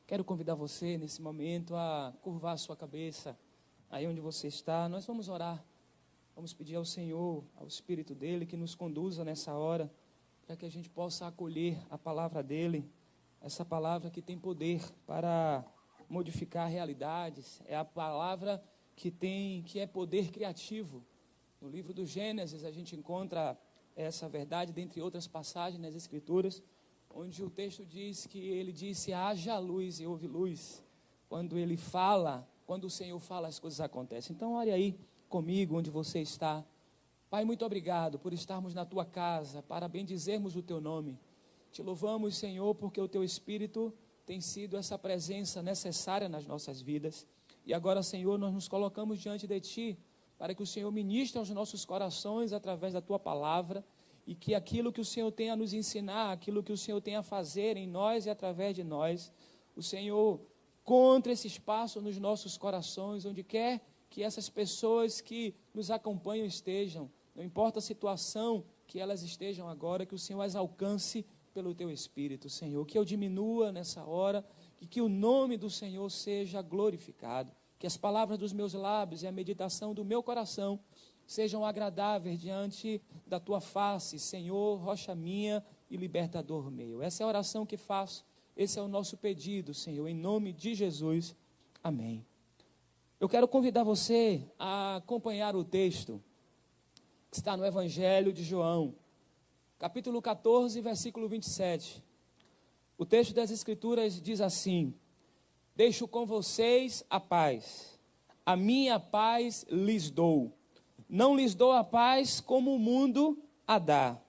Quero convidar você nesse momento a curvar a sua cabeça, aí onde você está. Nós vamos orar, vamos pedir ao Senhor, ao Espírito dEle, que nos conduza nessa hora, para que a gente possa acolher a palavra dEle, essa palavra que tem poder para modificar realidades, é a palavra que é poder criativo. No livro do Gênesis a gente encontra essa verdade, dentre outras passagens nas Escrituras, onde o texto diz que ele disse: haja luz e houve luz. Quando o Senhor fala, as coisas acontecem. Então ore aí comigo, onde você está. Pai, muito obrigado por estarmos na tua casa, para bendizermos o teu nome. Te louvamos, Senhor, porque o teu Espírito tem sido essa presença necessária nas nossas vidas. E agora, Senhor, nós nos colocamos diante de ti, para que o Senhor ministre aos nossos corações através da tua palavra, e que aquilo que o Senhor tem a nos ensinar, aquilo que o Senhor tem a fazer em nós e através de nós, o Senhor encontre esse espaço nos nossos corações, onde quer que essas pessoas que nos acompanham estejam, não importa a situação que elas estejam agora, que o Senhor as alcance pelo teu Espírito, Senhor, que eu diminua nessa hora, e que o nome do Senhor seja glorificado, que as palavras dos meus lábios e a meditação do meu coração sejam agradáveis diante da tua face, Senhor, rocha minha e libertador meu. Essa é a oração que faço, esse é o nosso pedido, Senhor, em nome de Jesus, amém. Eu quero convidar você a acompanhar o texto que está no Evangelho de João, capítulo 14, versículo 27. O texto das Escrituras diz assim: deixo com vocês a paz, a minha paz lhes dou. Não lhes dou a paz como o mundo a dá.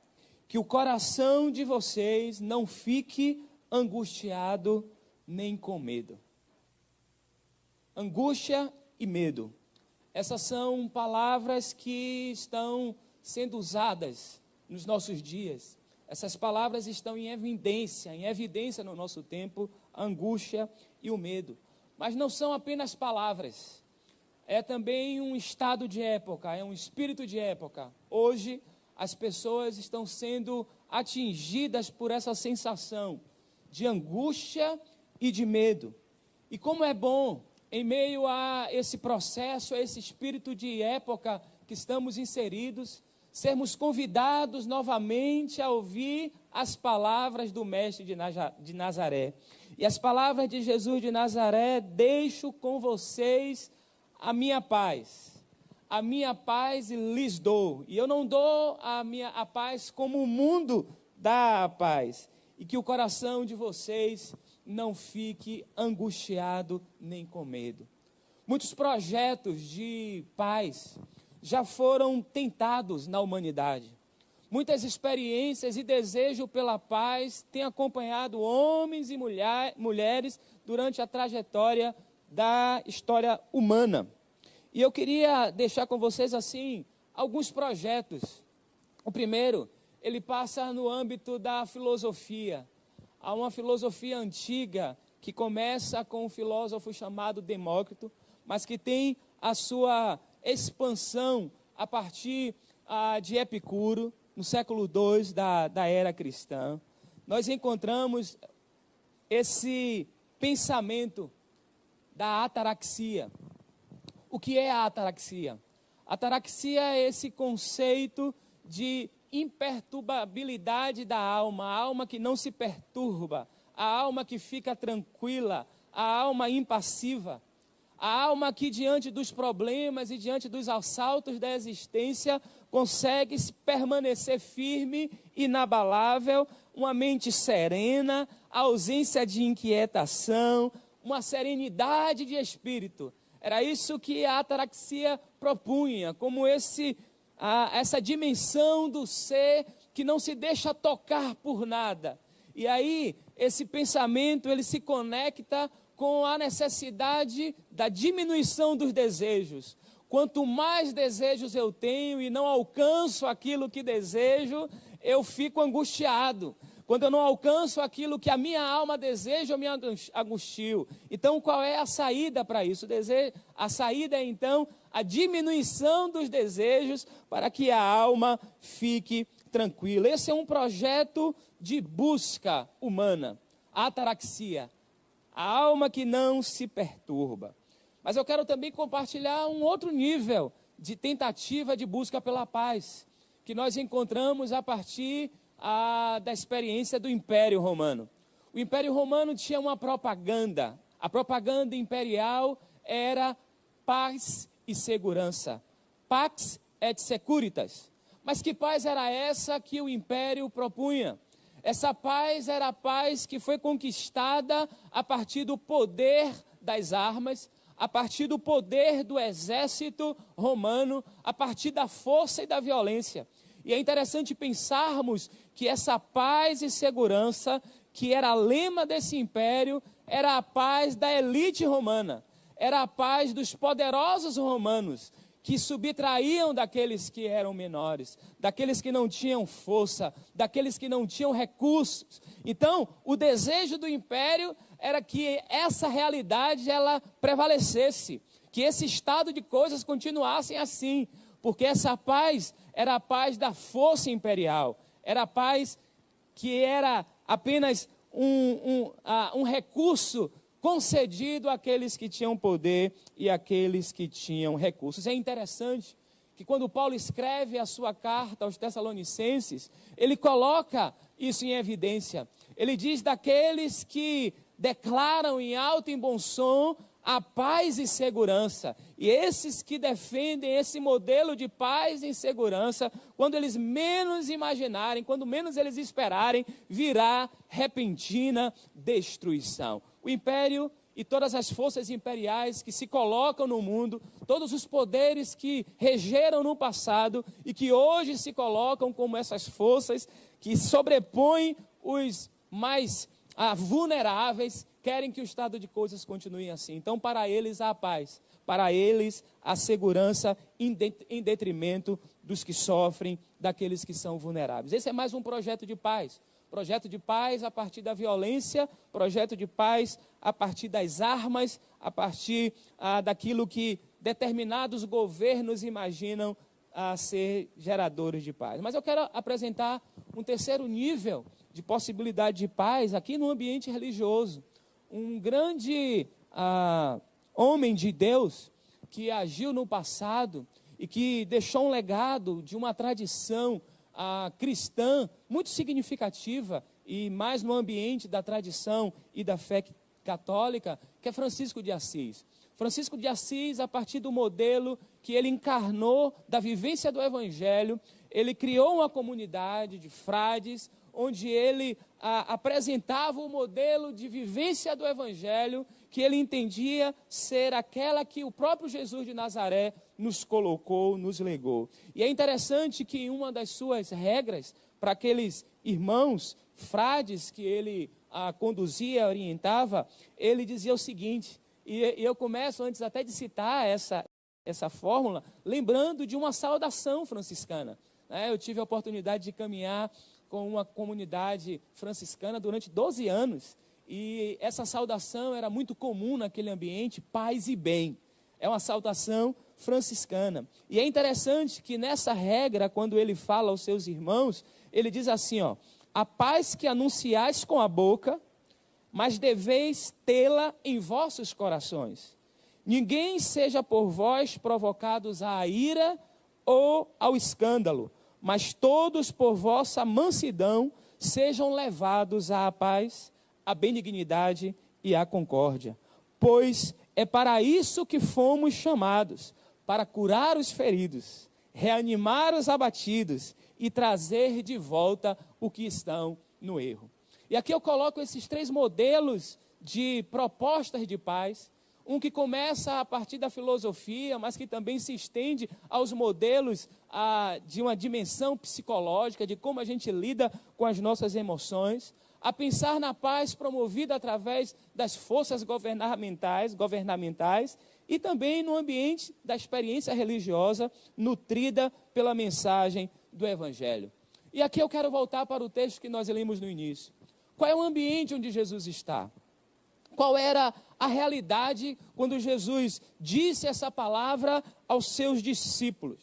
Que o coração de vocês não fique angustiado nem com medo. Angústia e medo. Essas são palavras que estão sendo usadas nos nossos dias. Essas palavras estão em evidência no nosso tempo, a angústia e o medo. Mas não são apenas palavras. É também um estado de época, é um espírito de época. Hoje, as pessoas estão sendo atingidas por essa sensação de angústia e de medo. E como é bom, em meio a esse processo, a esse espírito de época que estamos inseridos, sermos convidados novamente a ouvir as palavras do Mestre de Nazaré. E as palavras de Jesus de Nazaré: deixo com vocês a minha paz lhes dou. E eu não dou a paz como o mundo dá a paz. E que o coração de vocês não fique angustiado nem com medo. Muitos projetos de paz já foram tentados na humanidade. Muitas experiências e desejo pela paz têm acompanhado homens e mulheres durante a trajetória da história humana. E eu queria deixar com vocês assim alguns projetos. O primeiro, ele passa no âmbito da filosofia. Há uma filosofia antiga que começa com um filósofo chamado Demócrito, mas que tem a sua expansão a partir de Epicuro, no século II da era cristã. Nós encontramos esse pensamento da ataraxia. O que é a ataraxia? A ataraxia é esse conceito de imperturbabilidade da alma, a alma que não se perturba, a alma que fica tranquila, a alma impassiva, a alma que diante dos problemas e diante dos assaltos da existência consegue permanecer firme, inabalável, uma mente serena, a ausência de inquietação, uma serenidade de espírito. Era isso que a ataraxia propunha, como essa dimensão do ser que não se deixa tocar por nada. E aí, esse pensamento, ele se conecta com a necessidade da diminuição dos desejos. Quanto mais desejos eu tenho e não alcanço aquilo que desejo, eu fico angustiado. Quando eu não alcanço aquilo que a minha alma deseja, eu me angustio. Então, qual é a saída para isso? A saída é, então, a diminuição dos desejos para que a alma fique tranquila. Esse é um projeto de busca humana, a ataraxia. a alma que não se perturba. Mas eu quero também compartilhar um outro nível de tentativa de busca pela paz, que nós encontramos a partir da experiência do Império Romano. O Império Romano tinha uma propaganda. A propaganda imperial era paz e segurança. Pax et securitas. Mas que paz era essa que o Império propunha? Essa paz era a paz que foi conquistada a partir do poder das armas, a partir do poder do exército romano, a partir da força e da violência. E é interessante pensarmos que essa paz e segurança, que era lema desse império, era a paz da elite romana, era a paz dos poderosos romanos, que subtraíam daqueles que eram menores, daqueles que não tinham força, daqueles que não tinham recursos. Então, o desejo do império era que essa realidade ela prevalecesse, que esse estado de coisas continuassem assim, porque essa paz era a paz da força imperial, era a paz que era apenas um recurso concedido àqueles que tinham poder e àqueles que tinham recursos. É interessante que quando Paulo escreve a sua carta aos Tessalonicenses, ele coloca isso em evidência. Ele diz daqueles que declaram em alto e bom som a paz e segurança. E esses que defendem esse modelo de paz e segurança, quando eles menos imaginarem, quando menos eles esperarem, virá repentina destruição. O império e todas as forças imperiais que se colocam no mundo, todos os poderes que regeram no passado e que hoje se colocam como essas forças que sobrepõem os mais vulneráveis, querem que o estado de coisas continue assim. Então, para eles há a paz, para eles a segurança em detrimento dos que sofrem, daqueles que são vulneráveis. Esse é mais um projeto de paz. Projeto de paz a partir da violência, projeto de paz a partir das armas, a partir daquilo que determinados governos imaginam ser geradores de paz. Mas eu quero apresentar um terceiro nível de possibilidade de paz aqui no ambiente religioso. Um grande homem de Deus que agiu no passado e que deixou um legado de uma tradição cristã muito significativa e mais no ambiente da tradição e da fé católica, que é Francisco de Assis. Francisco de Assis, a partir do modelo que ele encarnou da vivência do Evangelho, ele criou uma comunidade de frades, onde ele apresentava o modelo de vivência do Evangelho, que ele entendia ser aquela que o próprio Jesus de Nazaré nos colocou, nos legou. E é interessante que em uma das suas regras, para aqueles irmãos, frades que ele conduzia, orientava, ele dizia o seguinte, e eu começo antes até de citar essa fórmula, lembrando de uma saudação franciscana. Eu tive a oportunidade de caminhar com uma comunidade franciscana durante 12 anos, e essa saudação era muito comum naquele ambiente, paz e bem. É uma saudação franciscana. E é interessante que nessa regra, quando ele fala aos seus irmãos, ele diz assim, a paz que anunciais com a boca, mas deveis tê-la em vossos corações. Ninguém seja por vós provocados à ira ou ao escândalo, mas todos por vossa mansidão sejam levados à paz, à benignidade e à concórdia. Pois é para isso que fomos chamados, para curar os feridos, reanimar os abatidos e trazer de volta o que estão no erro. E aqui eu coloco esses três modelos de propostas de paz, um que começa a partir da filosofia, mas que também se estende aos modelos de uma dimensão psicológica, de como a gente lida com as nossas emoções, a pensar na paz promovida através das forças governamentais e também no ambiente da experiência religiosa nutrida pela mensagem do Evangelho. E aqui eu quero voltar para o texto que nós lemos no início. Qual é o ambiente onde Jesus está? Qual era a realidade quando Jesus disse essa palavra aos seus discípulos?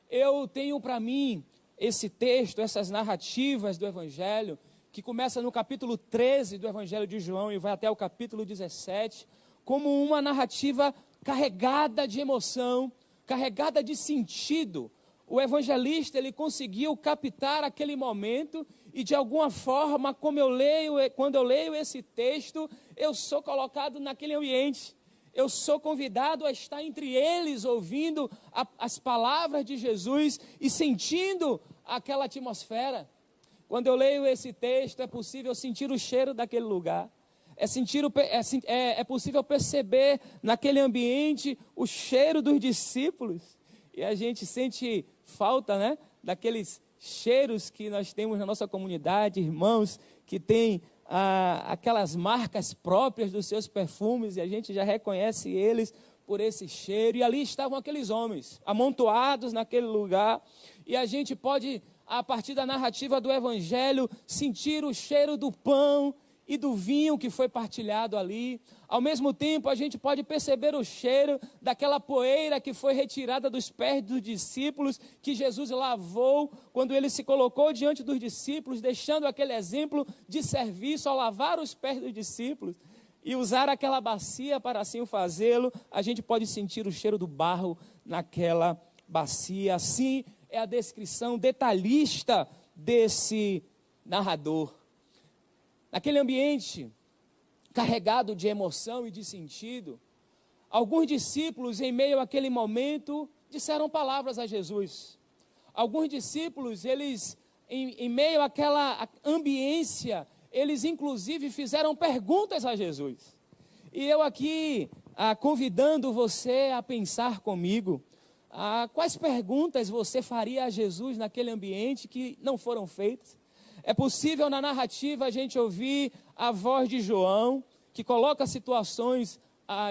Eu tenho para mim esse texto, essas narrativas do Evangelho, que começa no capítulo 13 do Evangelho de João e vai até o capítulo 17, como uma narrativa carregada de emoção, carregada de sentido. O evangelista, ele conseguiu captar aquele momento e, de alguma forma, quando eu leio esse texto, eu sou colocado naquele ambiente. Eu sou convidado a estar entre eles, ouvindo as palavras de Jesus e sentindo aquela atmosfera. Quando eu leio esse texto, é possível sentir o cheiro daquele lugar. É possível perceber naquele ambiente o cheiro dos discípulos. E a gente sente falta, né, daqueles cheiros que nós temos na nossa comunidade, irmãos que têm aquelas marcas próprias dos seus perfumes, e a gente já reconhece eles por esse cheiro. E ali estavam aqueles homens, amontoados naquele lugar, e a gente pode, a partir da narrativa do Evangelho, sentir o cheiro do pão e do vinho que foi partilhado ali. Ao mesmo tempo, a gente pode perceber o cheiro daquela poeira que foi retirada dos pés dos discípulos, que Jesus lavou quando ele se colocou diante dos discípulos, deixando aquele exemplo de serviço ao lavar os pés dos discípulos e usar aquela bacia para assim o fazê-lo. A gente pode sentir o cheiro do barro naquela bacia. Assim é a descrição detalhista desse narrador. Naquele ambiente carregado de emoção e de sentido, alguns discípulos, em meio àquele momento, disseram palavras a Jesus. Alguns discípulos, eles, em meio àquela ambiência, eles inclusive fizeram perguntas a Jesus. E eu aqui, convidando você a pensar comigo, quais perguntas você faria a Jesus naquele ambiente que não foram feitas? É possível na narrativa a gente ouvir a voz de João, que coloca situações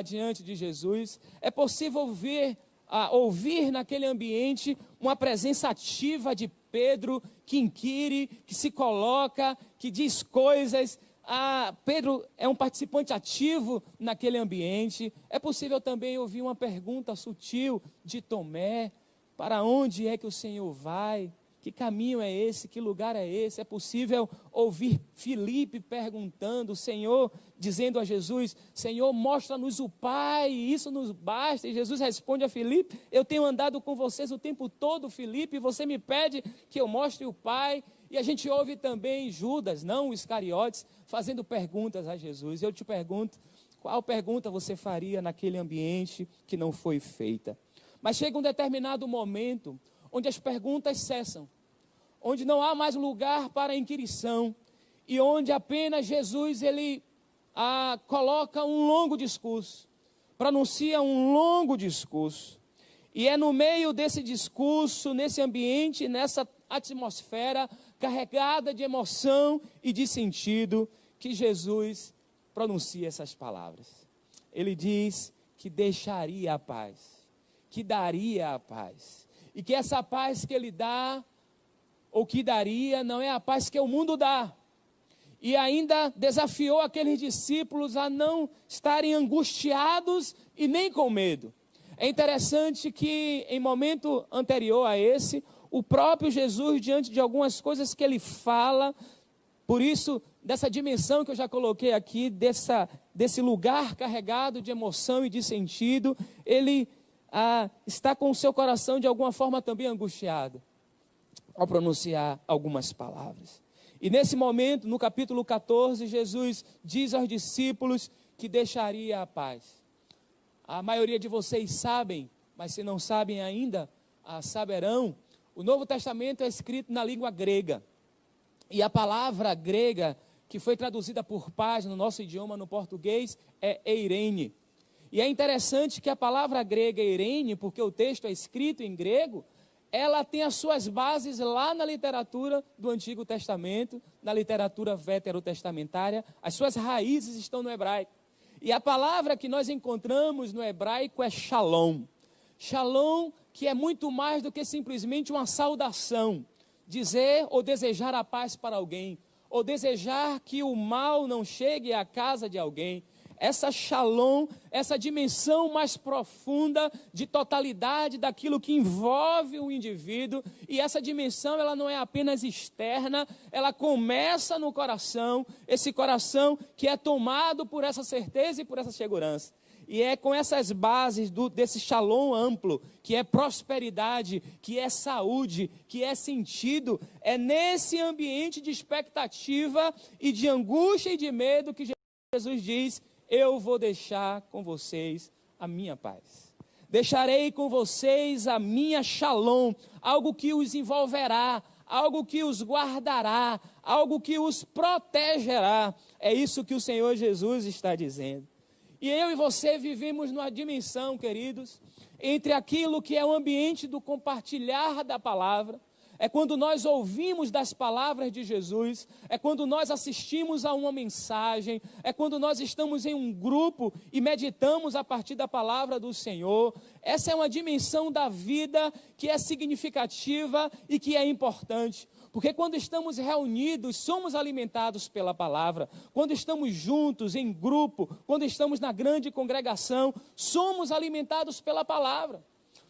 diante de Jesus. É possível ouvir naquele ambiente uma presença ativa de Pedro, que inquire, que se coloca, que diz coisas. Pedro é um participante ativo naquele ambiente. É possível também ouvir uma pergunta sutil de Tomé: para onde é que o Senhor vai? Que caminho é esse? Que lugar é esse? É possível ouvir Filipe perguntando, o Senhor, dizendo a Jesus: Senhor, mostra-nos o Pai, isso nos basta. E Jesus responde a Filipe: eu tenho andado com vocês o tempo todo, Filipe, e você me pede que eu mostre o Pai. E a gente ouve também Judas, não o Iscariotes, fazendo perguntas a Jesus. Eu te pergunto, qual pergunta você faria naquele ambiente que não foi feita? Mas chega um determinado momento onde as perguntas cessam, onde não há mais lugar para inquirição, e onde apenas Jesus, ele coloca um longo discurso, pronuncia um longo discurso, e é no meio desse discurso, nesse ambiente, nessa atmosfera carregada de emoção e de sentido, que Jesus pronuncia essas palavras. Ele diz que deixaria a paz, que daria a paz, e que essa paz que ele dá, ou que daria, não é a paz que o mundo dá. E ainda desafiou aqueles discípulos a não estarem angustiados e nem com medo. É interessante que em momento anterior a esse, o próprio Jesus, diante de algumas coisas que ele fala, por isso, dessa dimensão que eu já coloquei aqui, desse lugar carregado de emoção e de sentido, ele está com o seu coração de alguma forma também angustiado ao pronunciar algumas palavras. E nesse momento, no capítulo 14, Jesus diz aos discípulos que deixaria a paz. A maioria de vocês sabem, mas se não sabem ainda, saberão, o Novo Testamento é escrito na língua grega. E a palavra grega, que foi traduzida por paz no nosso idioma, no português, é eirene. E é interessante que a palavra grega eirene, porque o texto é escrito em grego, ela tem as suas bases lá na literatura do Antigo Testamento, na literatura veterotestamentária. As suas raízes estão no hebraico. E a palavra que nós encontramos no hebraico é shalom. Shalom, que é muito mais do que simplesmente uma saudação. Dizer ou desejar a paz para alguém, ou desejar que o mal não chegue à casa de alguém. essa shalom, essa dimensão mais profunda de totalidade daquilo que envolve o indivíduo. E essa dimensão, ela não é apenas externa, ela começa no coração, esse coração que é tomado por essa certeza e por essa segurança. E é com essas bases desse shalom amplo, que é prosperidade, que é saúde, que é sentido, é nesse ambiente de expectativa e de angústia e de medo que Jesus diz: eu vou deixar com vocês a minha paz. Deixarei com vocês a minha shalom, algo que os envolverá, algo que os guardará, algo que os protegerá. É isso que o Senhor Jesus está dizendo. E eu e você vivemos numa dimensão, queridos, entre aquilo que é o ambiente do compartilhar da palavra, é quando nós ouvimos das palavras de Jesus, é quando nós assistimos a uma mensagem, é quando nós estamos em um grupo e meditamos a partir da palavra do Senhor. Essa é uma dimensão da vida que é significativa e que é importante. Porque quando estamos reunidos, somos alimentados pela palavra. Quando estamos juntos, em grupo, quando estamos na grande congregação, somos alimentados pela palavra.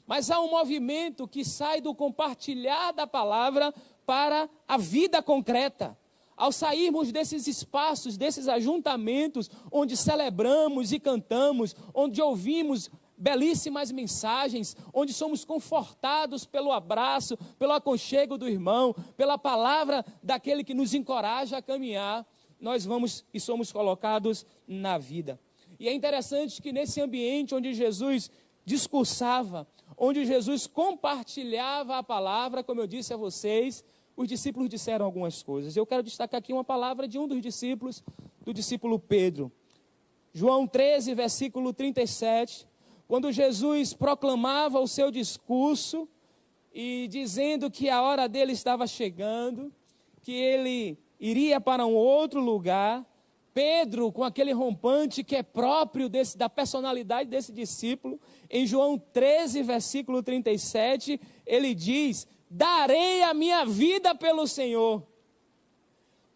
Mas há um movimento que sai do compartilhar da palavra para a vida concreta. Ao sairmos desses espaços, desses ajuntamentos, onde celebramos e cantamos, onde ouvimos belíssimas mensagens, onde somos confortados pelo abraço, pelo aconchego do irmão, pela palavra daquele que nos encoraja a caminhar, nós vamos e somos colocados na vida. E é interessante que nesse ambiente onde Jesus discursava, onde Jesus compartilhava a palavra, como eu disse a vocês, os discípulos disseram algumas coisas. Eu quero destacar aqui uma palavra de um dos discípulos, do discípulo Pedro. João 13, versículo 37, quando Jesus proclamava o seu discurso e dizendo que a hora dele estava chegando, que ele iria para um outro lugar, Pedro, com aquele rompante que é próprio da personalidade desse discípulo, em João 13, versículo 37, ele diz: darei a minha vida pelo Senhor.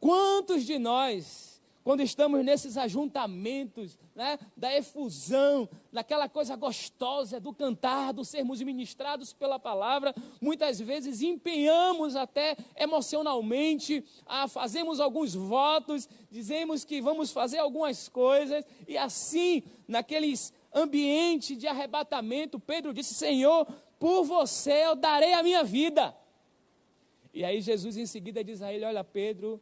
Quantos de nós, quando estamos nesses ajuntamentos, né, da efusão, daquela coisa gostosa do cantar, do sermos ministrados pela palavra, muitas vezes empenhamos até emocionalmente, fazemos alguns votos, dizemos que vamos fazer algumas coisas, e assim, naqueles ambiente de arrebatamento, Pedro disse: Senhor, por você eu darei a minha vida. E aí Jesus em seguida diz a ele: olha, Pedro,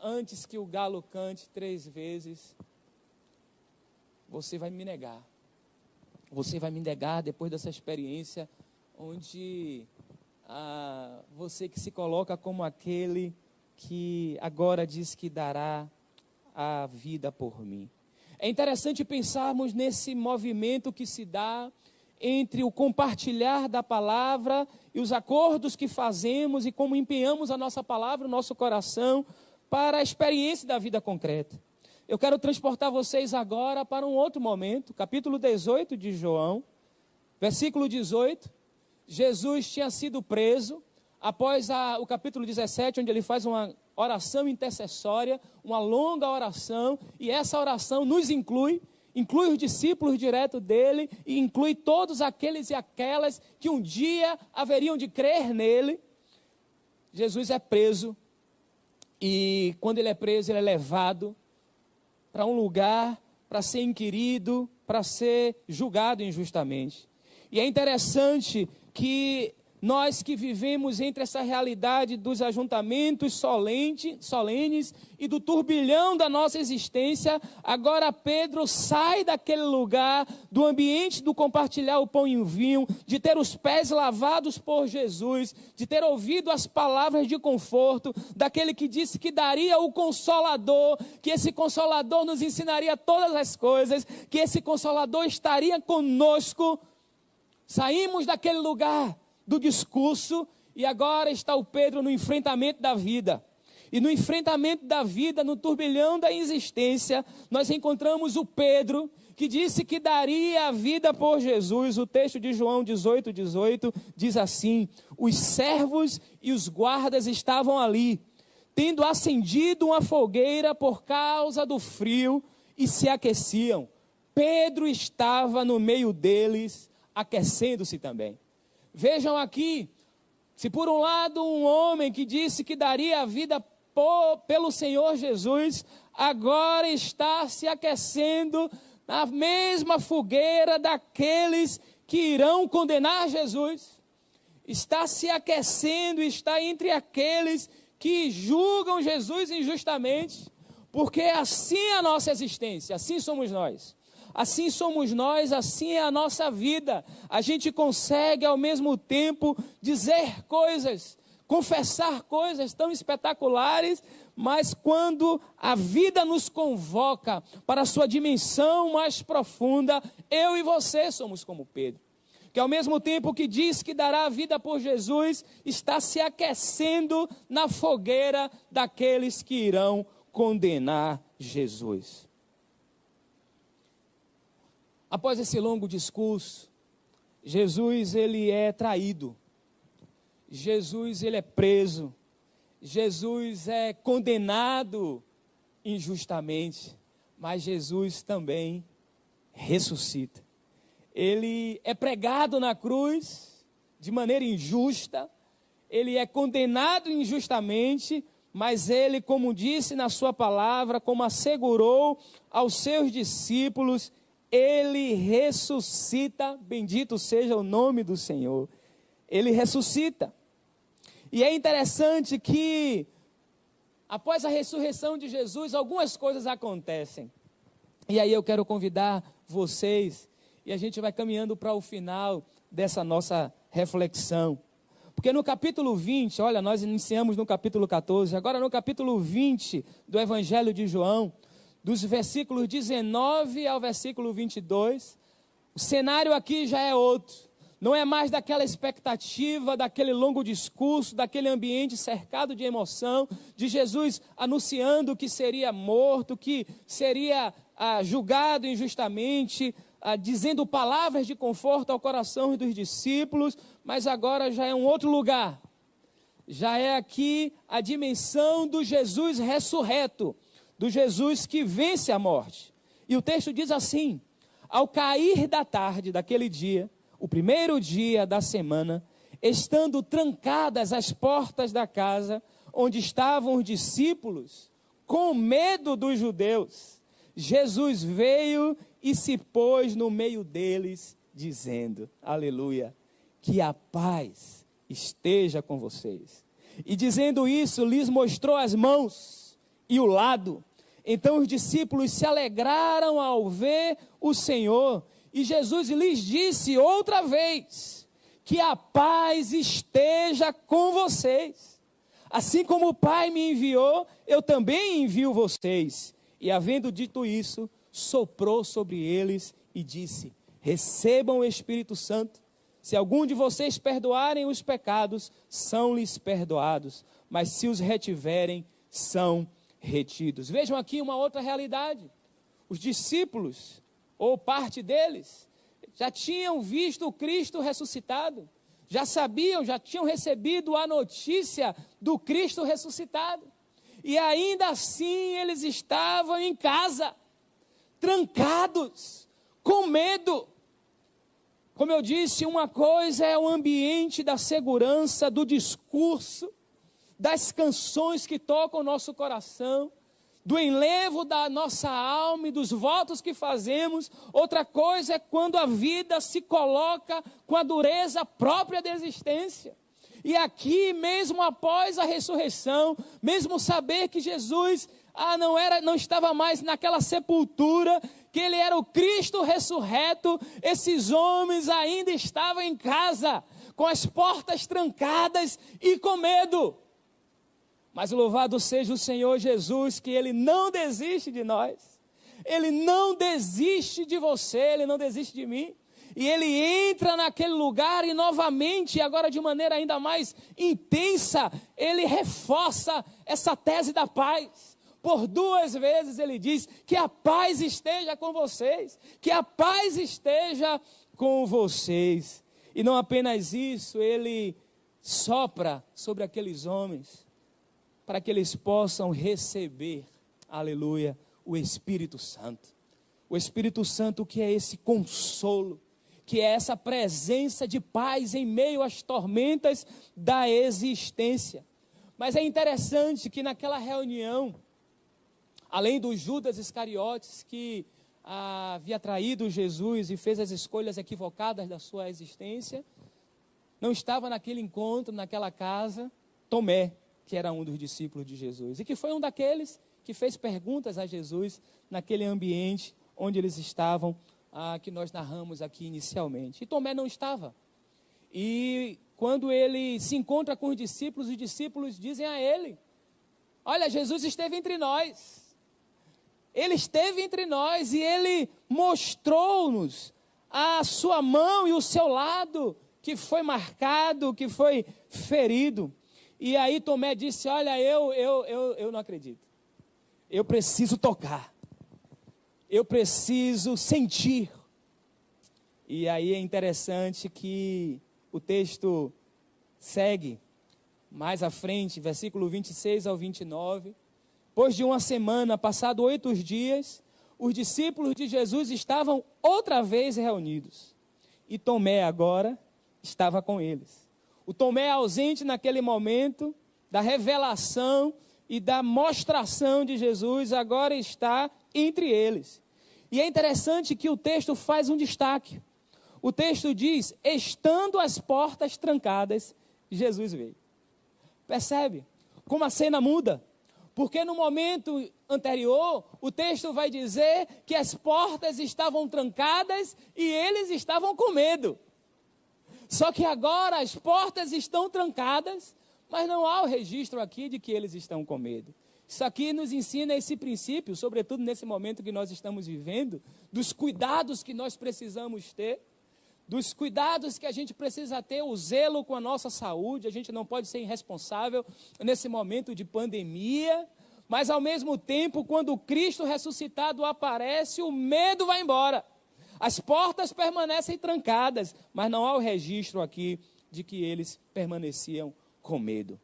antes que o galo cante 3 vezes, você vai me negar. Você vai me negar depois dessa experiência onde você que se coloca como aquele que agora diz que dará a vida por mim. É interessante pensarmos nesse movimento que se dá entre o compartilhar da palavra e os acordos que fazemos e como empenhamos a nossa palavra, o nosso coração, para a experiência da vida concreta. Eu quero transportar vocês agora para um outro momento, capítulo 18 de João, versículo 18. Jesus tinha sido preso, após o capítulo 17, onde ele faz uma oração intercessória, uma longa oração, e essa oração nos inclui os discípulos direto dele, e inclui todos aqueles e aquelas que um dia haveriam de crer nele. Jesus é preso, e quando ele é preso, ele é levado para um lugar, para ser inquirido, para ser julgado injustamente. E é interessante que nós que vivemos entre essa realidade dos ajuntamentos solenes e do turbilhão da nossa existência, agora Pedro sai daquele lugar, do ambiente do compartilhar o pão e o vinho, de ter os pés lavados por Jesus, de ter ouvido as palavras de conforto, daquele que disse que daria o Consolador, que esse Consolador nos ensinaria todas as coisas, que esse Consolador estaria conosco. Saímos daquele lugar do discurso, e agora está o Pedro no enfrentamento da vida. E no enfrentamento da vida, no turbilhão da existência, nós encontramos o Pedro, que disse que daria a vida por Jesus. O texto de João 18 diz assim: os servos e os guardas estavam ali, tendo acendido uma fogueira por causa do frio, e se aqueciam. Pedro estava no meio deles, aquecendo-se também. Vejam aqui, se por um lado um homem que disse que daria a vida pelo Senhor Jesus, agora está se aquecendo na mesma fogueira daqueles que irão condenar Jesus. Está se aquecendo, está entre aqueles que julgam Jesus injustamente, porque assim é a nossa existência, assim somos nós. Assim somos nós, assim é a nossa vida. A gente consegue ao mesmo tempo dizer coisas, confessar coisas tão espetaculares, mas quando a vida nos convoca para a sua dimensão mais profunda, eu e você somos como Pedro, que ao mesmo tempo que diz que dará a vida por Jesus, está se aquecendo na fogueira daqueles que irão condenar Jesus. Após esse longo discurso, Jesus ele é traído, Jesus ele é preso, Jesus é condenado injustamente, mas Jesus também ressuscita. Ele é pregado na cruz de maneira injusta, ele é condenado injustamente, mas ele, como disse na sua palavra, como assegurou aos seus discípulos, ele ressuscita, bendito seja o nome do Senhor, ele ressuscita. E é interessante que, após a ressurreição de Jesus, algumas coisas acontecem. E aí eu quero convidar vocês, e a gente vai caminhando para o final dessa nossa reflexão. Porque no capítulo 20, olha, nós iniciamos no capítulo 14, agora no capítulo 20 do Evangelho de João, dos versículos 19 ao versículo 22, o cenário aqui já é outro. Não é mais daquela expectativa, daquele longo discurso, daquele ambiente cercado de emoção, de Jesus anunciando que seria morto, que seria julgado injustamente, dizendo palavras de conforto ao coração dos discípulos, mas agora já é um outro lugar. Já é aqui a dimensão do Jesus ressurreto, do Jesus que vence a morte. E o texto diz assim: ao cair da tarde daquele dia, o primeiro dia da semana, estando trancadas as portas da casa onde estavam os discípulos, com medo dos judeus, Jesus veio e se pôs no meio deles, dizendo, aleluia, que a paz esteja com vocês. E dizendo isso, lhes mostrou as mãos e o lado. Então os discípulos se alegraram ao ver o Senhor. E Jesus lhes disse outra vez, que a paz esteja com vocês. Assim como o Pai me enviou, eu também envio vocês. E havendo dito isso, soprou sobre eles e disse, recebam o Espírito Santo. Se algum de vocês perdoarem os pecados, são-lhes perdoados. Mas se os retiverem, são retidos. Vejam aqui uma outra realidade. Os discípulos, ou parte deles, já tinham visto o Cristo ressuscitado, já sabiam, já tinham recebido a notícia do Cristo ressuscitado, e ainda assim eles estavam em casa, trancados, com medo. Como eu disse, uma coisa é o ambiente da segurança, do discurso, das canções que tocam o nosso coração, do enlevo da nossa alma e dos votos que fazemos. Outra coisa é quando a vida se coloca com a dureza própria da existência. E aqui, mesmo após a ressurreição, mesmo saber que Jesus não estava mais naquela sepultura, que ele era o Cristo ressurreto, esses homens ainda estavam em casa, com as portas trancadas e com medo. Mas louvado seja o Senhor Jesus, que Ele não desiste de nós, Ele não desiste de você, Ele não desiste de mim, e Ele entra naquele lugar e novamente, agora de maneira ainda mais intensa, Ele reforça essa tese da paz. Por 2 vezes Ele diz que a paz esteja com vocês, que a paz esteja com vocês. E não apenas isso, Ele sopra sobre aqueles homens, para que eles possam receber, aleluia, o Espírito Santo. O Espírito Santo, que é esse consolo, que é essa presença de paz em meio às tormentas da existência. Mas é interessante que naquela reunião, além do Judas Iscariotes, que havia traído Jesus e fez as escolhas equivocadas da sua existência, não estava naquele encontro, naquela casa, Tomé, que era um dos discípulos de Jesus, e que foi um daqueles que fez perguntas a Jesus naquele ambiente onde eles estavam, que nós narramos aqui inicialmente. E Tomé não estava. E quando ele se encontra com os discípulos dizem a ele: olha, Jesus esteve entre nós. Ele esteve entre nós e ele mostrou-nos a sua mão e o seu lado, que foi marcado, que foi ferido. E aí Tomé disse: olha, eu não acredito. Eu preciso tocar. Eu preciso sentir. E aí é interessante que o texto segue mais à frente, versículo 26 ao 29. Depois de uma semana, passado 8 dias, os discípulos de Jesus estavam outra vez reunidos. E Tomé agora estava com eles. O Tomé ausente naquele momento da revelação e da mostração de Jesus, agora está entre eles. E é interessante que o texto faz um destaque. O texto diz: estando as portas trancadas, Jesus veio. Percebe como a cena muda? Porque no momento anterior, o texto vai dizer que as portas estavam trancadas e eles estavam com medo. Só que agora as portas estão trancadas, mas não há o registro aqui de que eles estão com medo. Isso aqui nos ensina esse princípio, sobretudo nesse momento que nós estamos vivendo, dos cuidados que nós precisamos ter, dos cuidados que a gente precisa ter, o zelo com a nossa saúde. A gente não pode ser irresponsável nesse momento de pandemia, mas ao mesmo tempo, quando o Cristo ressuscitado aparece, o medo vai embora. As portas permanecem trancadas, mas não há o registro aqui de que eles permaneciam com medo.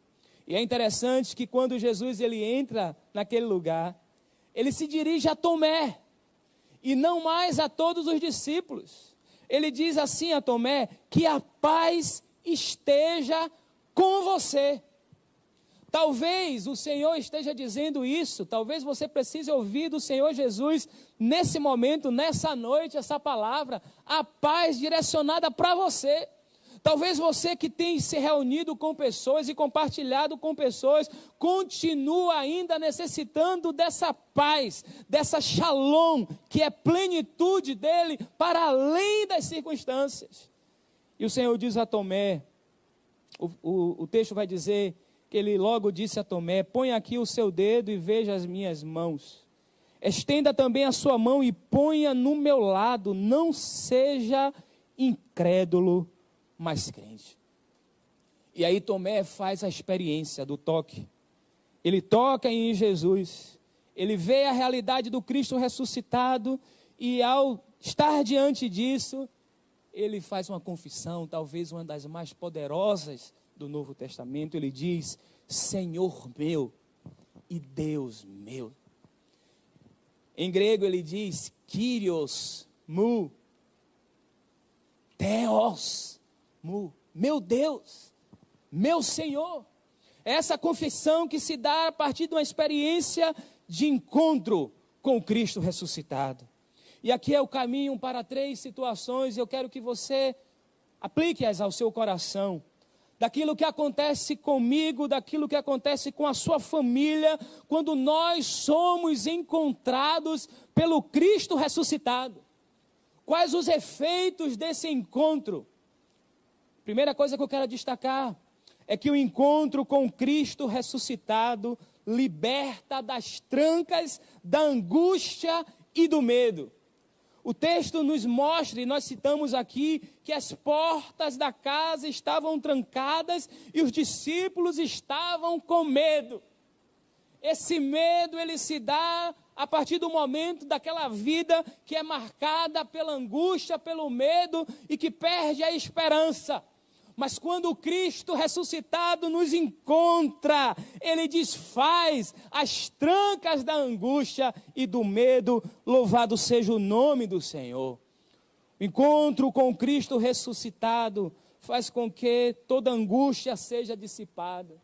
E é interessante que quando Jesus ele entra naquele lugar, ele se dirige a Tomé, e não mais a todos os discípulos. Ele diz assim a Tomé: que a paz esteja com você. Talvez o Senhor esteja dizendo isso, talvez você precise ouvir do Senhor Jesus nesse momento, nessa noite, essa palavra, a paz direcionada para você. Talvez você que tem se reunido com pessoas e compartilhado com pessoas, continua ainda necessitando dessa paz, dessa shalom, que é plenitude dele para além das circunstâncias. E o Senhor diz a Tomé, o texto vai dizer que ele logo disse a Tomé: põe aqui o seu dedo e veja as minhas mãos. Estenda também a sua mão e ponha no meu lado, não seja incrédulo, mas crente. E aí Tomé faz a experiência do toque. Ele toca em Jesus, ele vê a realidade do Cristo ressuscitado, e ao estar diante disso, ele faz uma confissão, talvez uma das mais poderosas do Novo Testamento. Ele diz: Senhor meu e Deus meu. Em grego ele diz Kyrios mu, Theos mu, meu Deus, meu Senhor. Essa confissão que se dá a partir de uma experiência de encontro com Cristo ressuscitado. E aqui é o caminho para 3 situações, e eu quero que você aplique-as ao seu coração. Daquilo que acontece comigo, daquilo que acontece com a sua família, quando nós somos encontrados pelo Cristo ressuscitado. Quais os efeitos desse encontro? Primeira coisa que eu quero destacar é que o encontro com Cristo ressuscitado liberta das trancas, da angústia e do medo. O texto nos mostra, e nós citamos aqui, que as portas da casa estavam trancadas e os discípulos estavam com medo. Esse medo, ele se dá a partir do momento daquela vida que é marcada pela angústia, pelo medo e que perde a esperança. Mas quando o Cristo ressuscitado nos encontra, Ele desfaz as trancas da angústia e do medo. Louvado seja o nome do Senhor. O encontro com Cristo ressuscitado faz com que toda angústia seja dissipada,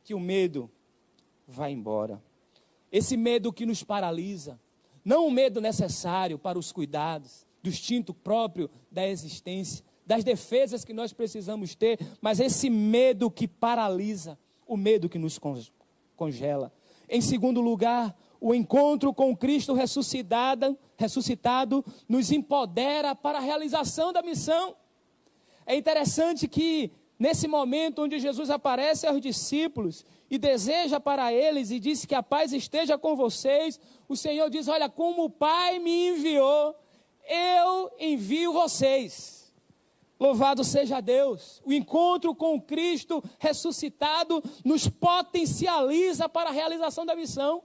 que o medo vá embora. Esse medo que nos paralisa, não o medo necessário para os cuidados, do instinto próprio da existência, das defesas que nós precisamos ter, mas esse medo que paralisa, o medo que nos congela. Em segundo lugar, o encontro com Cristo ressuscitado nos empodera para a realização da missão. É interessante que nesse momento onde Jesus aparece aos discípulos e deseja para eles e diz que a paz esteja com vocês, o Senhor diz: olha, como o Pai me enviou, eu envio vocês. Louvado seja Deus. O encontro com Cristo ressuscitado nos potencializa para a realização da missão.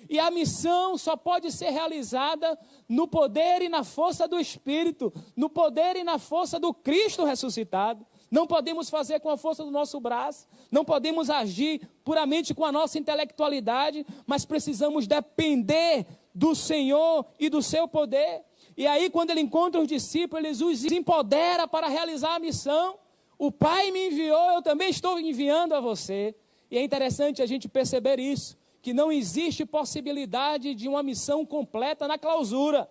E a missão só pode ser realizada no poder e na força do Espírito, no poder e na força do Cristo ressuscitado. Não podemos fazer com a força do nosso braço, não podemos agir puramente com a nossa intelectualidade, mas precisamos depender do Senhor e do seu poder. E aí, quando ele encontra os discípulos, ele os empodera para realizar a missão. O Pai me enviou, eu também estou enviando a você. E é interessante a gente perceber isso, que não existe possibilidade de uma missão completa na clausura.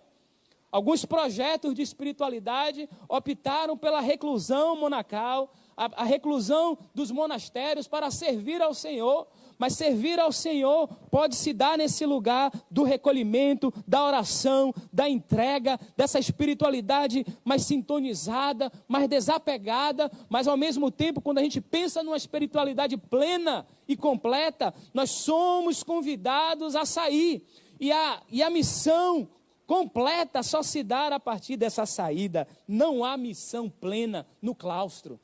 Alguns projetos de espiritualidade optaram pela reclusão monacal, a reclusão dos monastérios para servir ao Senhor. Mas servir ao Senhor pode se dar nesse lugar do recolhimento, da oração, da entrega, dessa espiritualidade mais sintonizada, mais desapegada, mas ao mesmo tempo, quando a gente pensa numa espiritualidade plena e completa, nós somos convidados a sair. E a missão completa só se dá a partir dessa saída. Não há missão plena no claustro.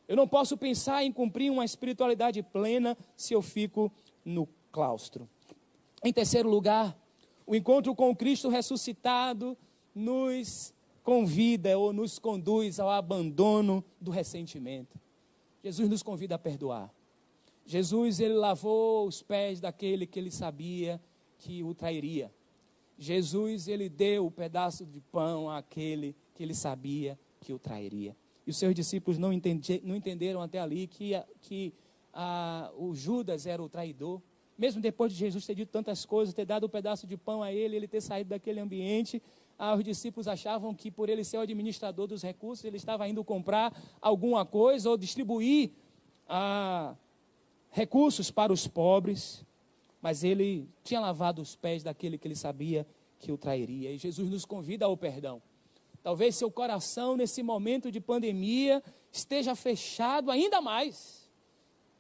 Eu não posso pensar em cumprir uma espiritualidade plena se eu fico no claustro. Em terceiro lugar, o encontro com o Cristo ressuscitado nos convida ou nos conduz ao abandono do ressentimento. Jesus nos convida a perdoar. Jesus, ele lavou os pés daquele que ele sabia que o trairia. Jesus, ele deu o pedaço de pão àquele que ele sabia que o trairia. E os seus discípulos não entenderam até ali que o Judas era o traidor. Mesmo depois de Jesus ter dito tantas coisas, ter dado um pedaço de pão a ele, ele ter saído daquele ambiente, os discípulos achavam que por ele ser o administrador dos recursos, ele estava indo comprar alguma coisa ou distribuir recursos para os pobres. Mas ele tinha lavado os pés daquele que ele sabia que o trairia. E Jesus nos convida ao perdão. Talvez seu coração, nesse momento de pandemia, esteja fechado ainda mais.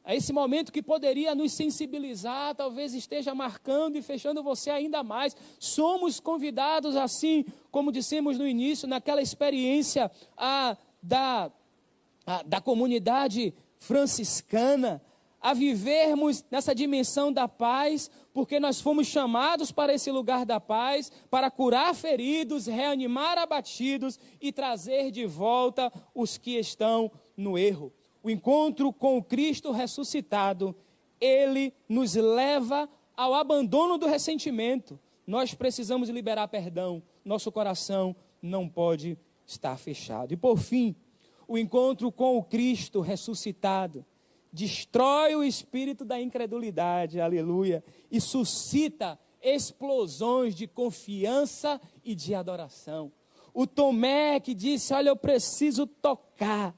A esse momento que poderia nos sensibilizar, talvez esteja marcando e fechando você ainda mais. Somos convidados, assim como dissemos no início, naquela experiência da comunidade franciscana, a vivermos nessa dimensão da paz, porque nós fomos chamados para esse lugar da paz, para curar feridos, reanimar abatidos e trazer de volta os que estão no erro. O encontro com o Cristo ressuscitado, ele nos leva ao abandono do ressentimento. Nós precisamos liberar perdão, nosso coração não pode estar fechado. E por fim, o encontro com o Cristo ressuscitado destrói o espírito da incredulidade, aleluia, e suscita explosões de confiança e de adoração. O Tomé que disse: olha, eu preciso tocar,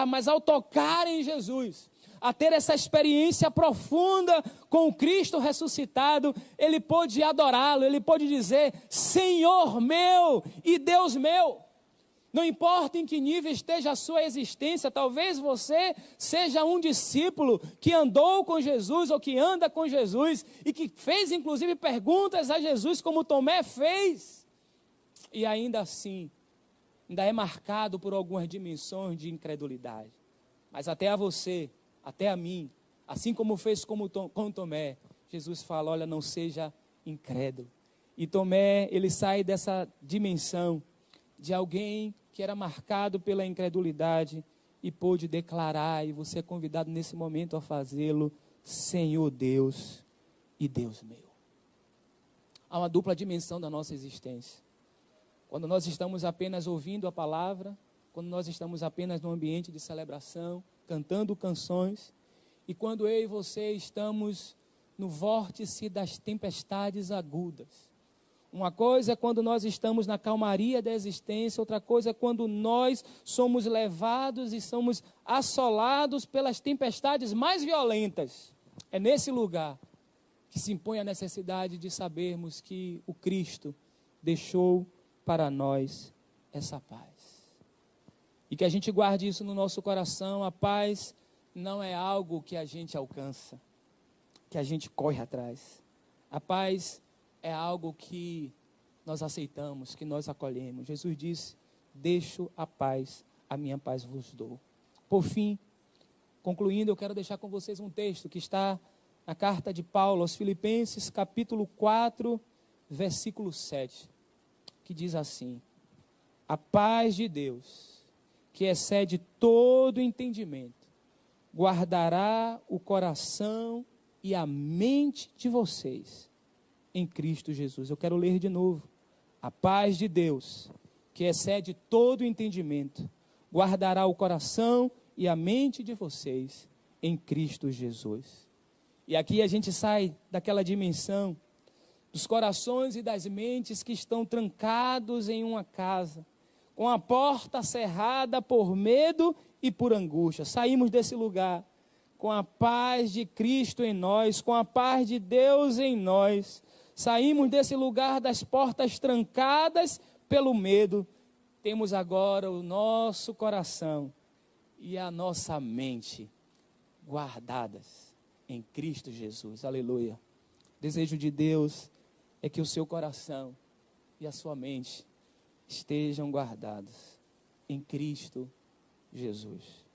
mas ao tocar em Jesus, a ter essa experiência profunda com o Cristo ressuscitado, ele pôde adorá-lo, ele pôde dizer: Senhor meu e Deus meu. Não importa em que nível esteja a sua existência, talvez você seja um discípulo que andou com Jesus ou que anda com Jesus e que fez inclusive perguntas a Jesus como Tomé fez. E ainda assim, ainda é marcado por algumas dimensões de incredulidade. Mas até a você, até a mim, assim como fez com Tomé, Jesus fala: olha, não seja incrédulo. E Tomé, ele sai dessa dimensão de alguém que era marcado pela incredulidade e pôde declarar, e você é convidado nesse momento a fazê-lo: Senhor Deus e Deus meu. Há uma dupla dimensão da nossa existência. Quando nós estamos apenas ouvindo a palavra, quando nós estamos apenas no ambiente de celebração, cantando canções, e quando eu e você estamos no vórtice das tempestades agudas. Uma coisa é quando nós estamos na calmaria da existência, outra coisa é quando nós somos levados e somos assolados pelas tempestades mais violentas. É nesse lugar que se impõe a necessidade de sabermos que o Cristo deixou para nós essa paz. E que a gente guarde isso no nosso coração. A paz não é algo que a gente alcança, que a gente corre atrás. A paz é algo que nós aceitamos, que nós acolhemos. Jesus disse: deixo a paz, a minha paz vos dou. Por fim, concluindo, eu quero deixar com vocês um texto que está na carta de Paulo aos Filipenses, capítulo 4, versículo 7, que diz assim: a paz de Deus, que excede todo entendimento, guardará o coração e a mente de vocês em Cristo Jesus. Eu quero ler de novo. A paz de Deus, que excede todo entendimento, guardará o coração e a mente de vocês em Cristo Jesus. E aqui a gente sai daquela dimensão dos corações e das mentes que estão trancados em uma casa, com a porta cerrada por medo e por angústia. Saímos desse lugar com a paz de Cristo em nós, com a paz de Deus em nós. Saímos desse lugar das portas trancadas pelo medo. Temos agora o nosso coração e a nossa mente guardadas em Cristo Jesus. Aleluia. O desejo de Deus é que o seu coração e a sua mente estejam guardados em Cristo Jesus.